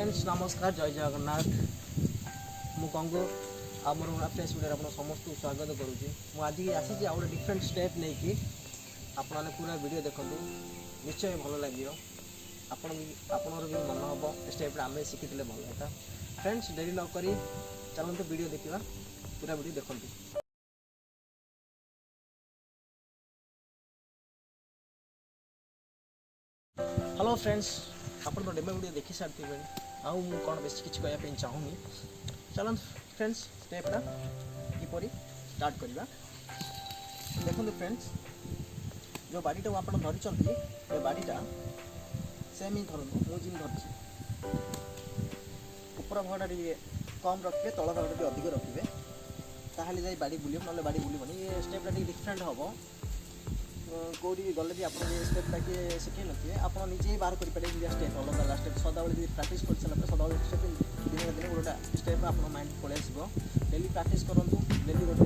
Friends नमस्कार जय जगन्नाथ मु कंगु आमर फ्रेश वीडियो आप समस्त स्वागत करुँची आज आसी आउ डिफरेंट स्टेप नहीं कि आपने पूरा वीडियो देखु निश्चय भल लगे आपणर भी मन हम स्टेप आम शिखी भल होता फ्रेंड्स डेरी नक चलते वीडियो देखा पूरा वीडियो देखते। हेलो फ्रेंड्स आप डेमो वीडियो देखी सारी आउ कौन बेस किसी कहवाई चाहूनी चलते फ्रेंड्स स्टेपटा किपरि स्टार्ट करवा देखो फ्रेंड्स जो बाड़ीटा आप धरी बाड़ीटा सेम ही धरतु मुझे धरती ऊपर भागटा कम रखिए तल भागटा अधिक रखिए ताहले जाई बाड़ी बुल ना बाड़ी बुलबनी ये स्टेपटा डिफरेंट हम कौटी गले भी आप स्टेपटा किए शिखे नथिए आप निजे ही बाहर करेंगे स्टेप अलग अलग स्टेप सदाबले प्राक्ट कर सारा सदाबले स्टेप दिन दिन गोटा स्टेप आप माइंड पलि आसो डेली प्राक्ट करूँ डेली गोटे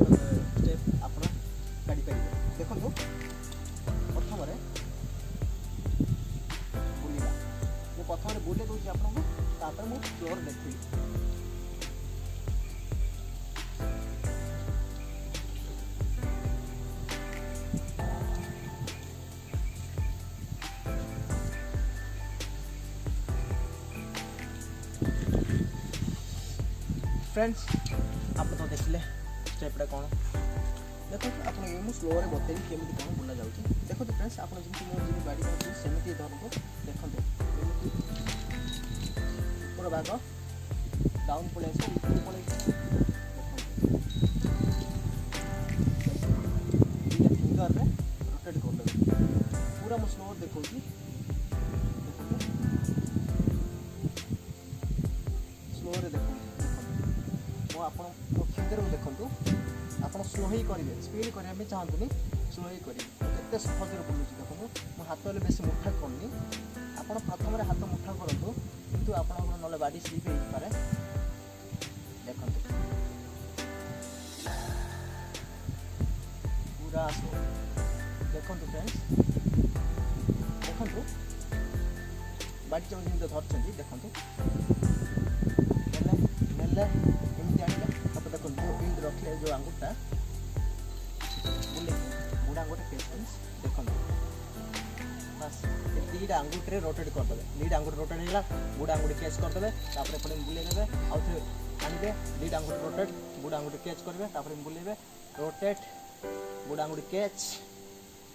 स्टेप आप काढ़ी पारे देखो प्रथम बुलवा मुझे प्रथम बुले दूसरी आपको मुझे फ्लोर देखी फ्रेंड्स आप तो देखिले स्टेपटा कौन देखो आप स्लो रे बतेबी केमी कौन बुला जाऊँगी देखो फ्रेंड्स आप जमी बाड़ी कर सेमती धरतु देखो पूरा भाग डाउन पलि आस पलि फिंगर रे रोटेट करदे पूरा मुझे स्लो देखो स्लो रे देखो आप फिंगर को देखो आप स्लो ही करेंगे स्पीड करने चाहतुनि स्लो ही करेंगे सहज बुलूँ देखो मो हाथ बेस मुठा करनी आप प्रथम हाथ मुठा करूँ कितु आप ना बाड़ी स्लीप हो पारे देखो पूरा स्लो देखो फ्रेंड्स देखो बाड़ी जमी धरती देखो देखो जो रखिए जो आंगुठा बुले बुढ़ा आंगुठा पेशेंस देखो बस दीटा आंगुठे रोटेट करदे दीटा आंगुठे रोटेट होगा बुढ़ा आंगुठी कैच करदे पुणी बुलेदे आउ थे आने दीटा आंगुठी रोटेट बुढ़ा आंगुठी कैच करेंगे बुलेबे रोटेट बुढ़ा आंगुठी कैच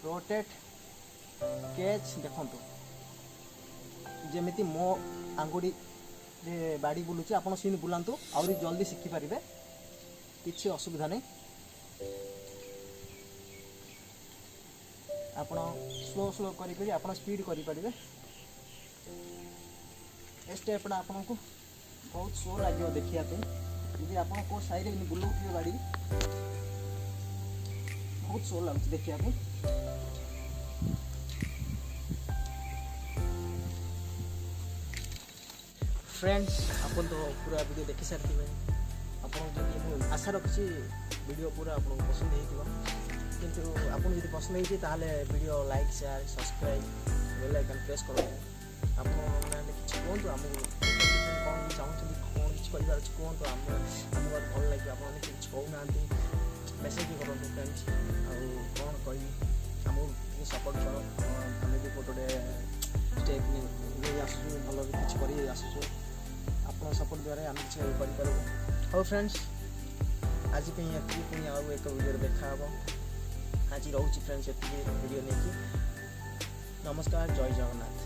रोटेट कैच देखो जमी मो आंगुठी बाड़ी बुलूची आप बुलांतु आहरी जल्दी शिखिपारे किसी असुविधा नहीं आप स्लो स्लो करी आप स्पीड करें स्टेपटा आपको बहुत स्लो लगे देखापी यदि आप साइड में बुलाऊे बाड़ी बहुत स्लो लगुच देखापी फ्रेंड्स आप तो पूरा वीडियो देखी सारी आप आशा रखी वीडियो पूरा आपको पसंद हो किंतु आपको जब पसंद होती ताहले video like share subscribe bell icon press करें आप कहतु आमको कौन चाहते कौन किसी करार कहतु आम भल लगे आप किसी कहना मेसेज भी करूँ फ्रेंड्स कौन कह आमको सपोर्ट कर आम भी गोटे स्टेप नहीं आसू भल किसी कर आसुँ आप सपोर्ट द्वारा आम किसी करूँ हाँ फ्रेंड्स आज पुणी आउ एक वीडियो देखा आज रोचे फ्रेंड्स ये वीडियो नहीं नमस्कार जय जगन्नाथ।